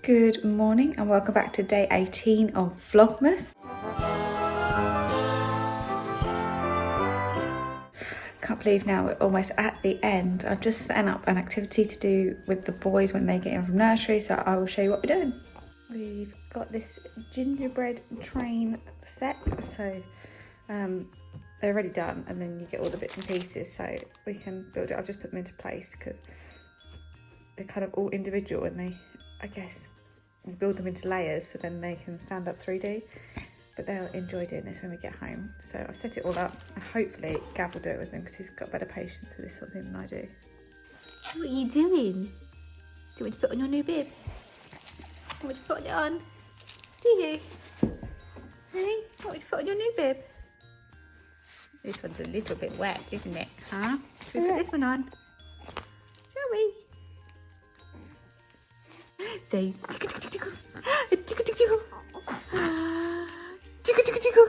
Good morning and welcome back to day 18 of Vlogmas. Can't believe now we're almost at the end. I've just set up an activity to do with the boys when they get in from nursery, so I will show you what we're doing. We've got this gingerbread train set, so they're already done, and then you get all the bits and pieces so we can build it. I've just put them into place because they're kind of all individual and they, I guess, we build them into layers so then they can stand up 3D, but they'll enjoy doing this when we get home. So I've set it all up and hopefully Gav will do it with them because he's got better patience with this sort of thing than I do. What are you doing? Do you want me to put on your new bib? You want me to put it on? Do you? Hey, you want me to put on your new bib? This one's a little bit wet, isn't it? Huh? Should we put this one on? Shall we? Say tickle tickle tickle tickle tickle tickle tickle tickle tickle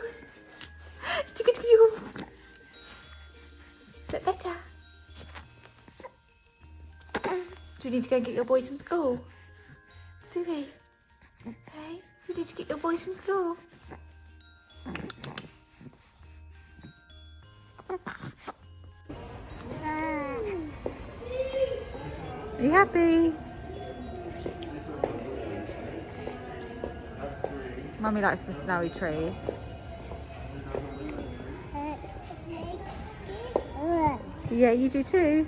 tickle tickle. Bit better. Do we need to go and get your boys from school? Do we? Okay. Do we need to get your boys from school? Are you happy? Mummy likes the snowy trees. Yeah, you do too.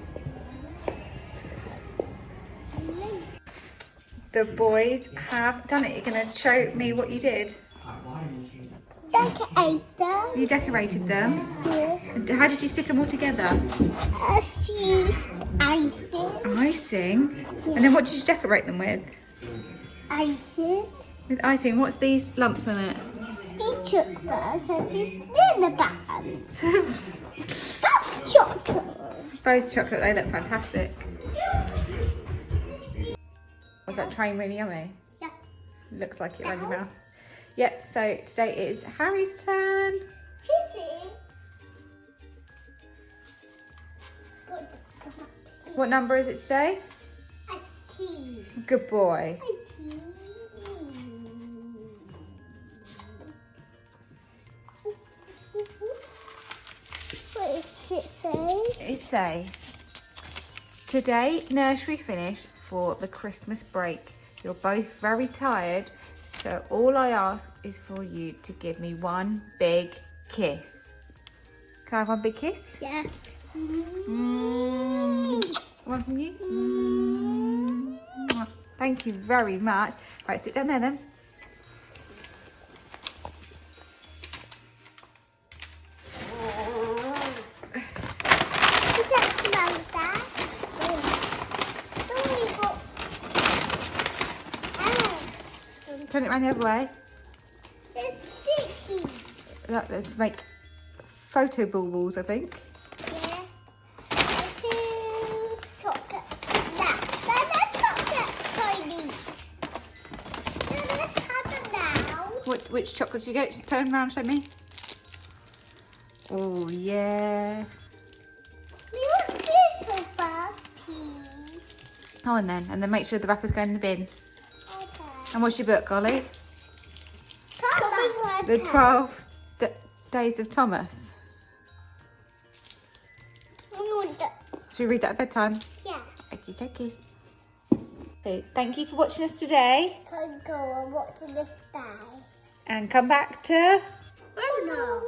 The boys have done it. You're going to show me what you did? Decorate them. You decorated them? Yeah. How did you stick them all together? Use icing. Icing? And then what did you decorate them with? Icing. With icing. What's these lumps on it? These chocolates and this in the bag. That's chocolate. Both chocolate. They look fantastic. Was that train really yummy? Yeah. Looks like it around your mouth. Yep, so today is Harry's turn. What number is it today? 18. Good boy. 18. What does it say? It says, today nursery finish for the Christmas break. You're both very tired, so all I ask is for you to give me one big kiss. Can I have one big kiss? Yeah. One from you? Thank you very much. Right, sit down there then. Turn it around the other way. It's sticky. Let's make photo baubles, I think. Yeah. Two chocolate. Let's not get tiny. Let's have them now. Which chocolates you get? Turn around, show me. Oh yeah. We want this one first, please. Oh, and then make sure the wrappers go in the bin. Okay. And what's your book, Ollie? Thomas. The 12 Days of Thomas. Should we read that at bedtime? Yeah. Okie dokie. So, thank you for watching us today. Can go and watch this day. And come back to... Oh no.